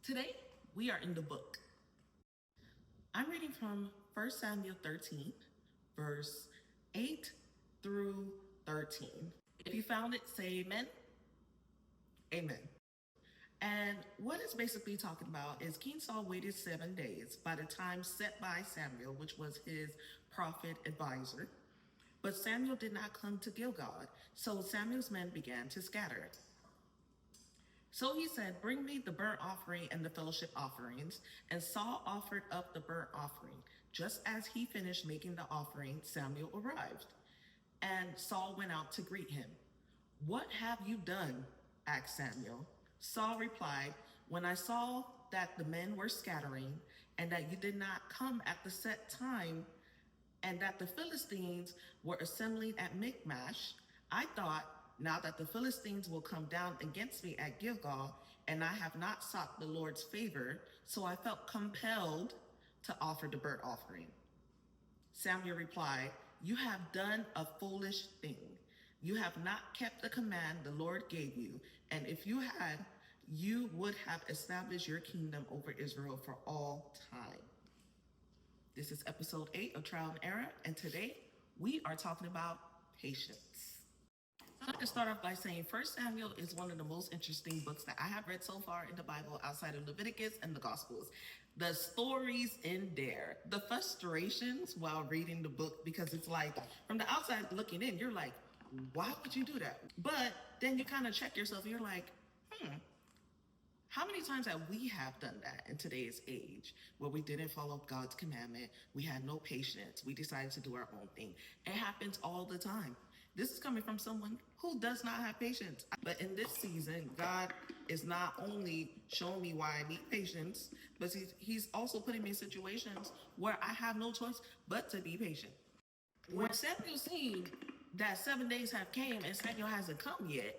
Today, we are in the book. I'm reading from 1 Samuel 13, verse 8 through 13. If you found it, say amen. Amen. And what it's basically talking about is King Saul waited 7 days by the time set by Samuel, which was his prophet advisor. But Samuel did not come to Gilgal, so Samuel's men began to scatter. So he said, "Bring me the burnt offering and the fellowship offerings." And Saul offered up the burnt offering. Just as he finished making the offering, Samuel arrived. And Saul went out to greet him. "What have you done?" asked Samuel. Saul replied, "When I saw that the men were scattering, and that you did not come at the set time, and that the Philistines were assembling at Michmash, I thought, now that the Philistines will come down against me at Gilgal, and I have not sought the Lord's favor, so I felt compelled to offer the burnt offering." Samuel replied, "You have done a foolish thing. You have not kept the command the Lord gave you, and if you had, you would have established your kingdom over Israel for all time." This is episode 8 of Trial and Error, and today we are talking about patience. So I'd like to start off by saying 1 Samuel is one of the most interesting books that I have read so far in the Bible outside of Leviticus and the Gospels. The stories in there, the frustrations while reading the book, because it's like, from the outside looking in, you're like, why would you do that? But then you kind of check yourself and you're like, how many times have we have done that in today's age where we didn't follow God's commandment, we had no patience, we decided to do our own thing? It happens all the time. This is coming from someone who does not have patience. But in this season, God is not only showing me why I need patience, but he's also putting me in situations where I have no choice but to be patient. When Samuel seen that 7 days have came and Samuel hasn't come yet,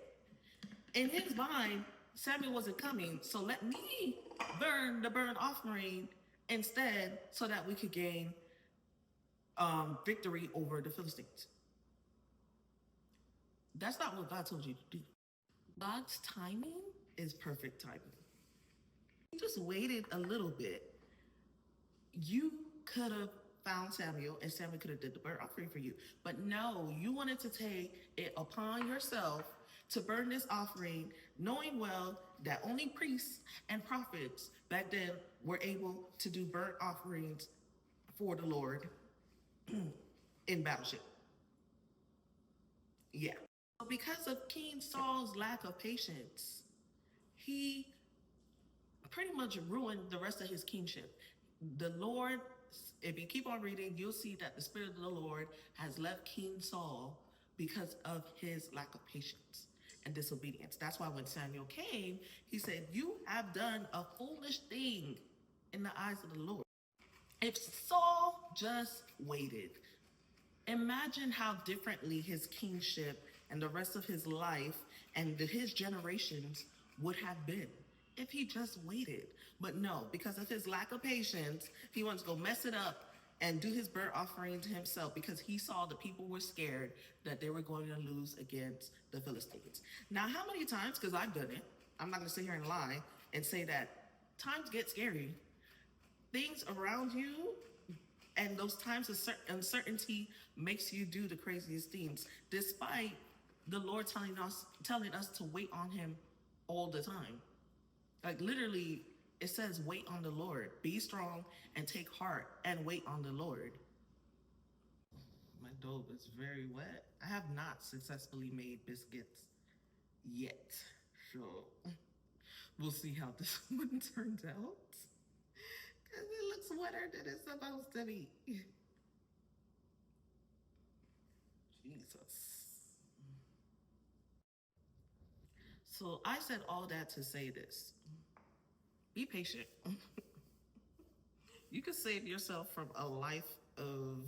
in his mind, Samuel wasn't coming, so let me burn the burnt offering instead so that we could gain victory over the Philistines. That's not what God told you to do. God's timing is perfect timing. You just waited a little bit. You could have found Samuel and Samuel could have did the burnt offering for you. But no, you wanted to take it upon yourself to burn this offering, knowing well that only priests and prophets back then were able to do burnt offerings for the Lord in battleship. Yeah. Because of King Saul's lack of patience, he pretty much ruined the rest of his kingship. The Lord, if you keep on reading, you'll see that the Spirit of the Lord has left King Saul because of his lack of patience and disobedience. That's why when Samuel came, he said, "You have done a foolish thing in the eyes of the Lord." If Saul just waited, imagine how differently his kingship and the rest of his life and his generations would have been if he just waited. But no, because of his lack of patience, he wants to go mess it up and do his burnt offering to himself because he saw the people were scared that they were going to lose against the Philistines. Now, how many times, because I've done it, I'm not going to sit here and lie and say that times get scary. Things around you and those times of uncertainty makes you do the craziest things, despite the Lord telling us to wait on him all the time. Like literally, it says, wait on the Lord. Be strong and take heart and wait on the Lord. My dough is very wet. I have not successfully made biscuits yet. So we'll see how this one turns out. Because it looks wetter than it's supposed to be. Jesus. So I said all that to say this. Be patient. You can save yourself from a life of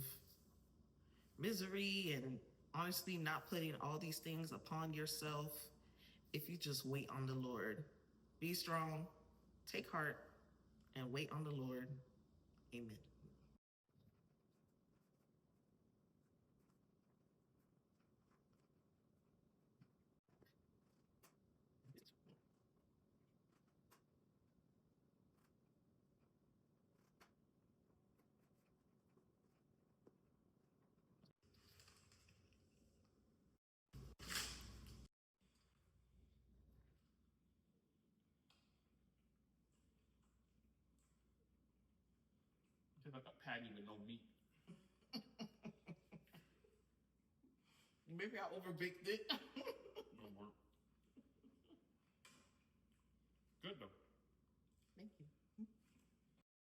misery and honestly not putting all these things upon yourself if you just wait on the Lord. Be strong, take heart, and wait on the Lord. Amen. Tastes like a patty with no meat. Maybe I overbaked it.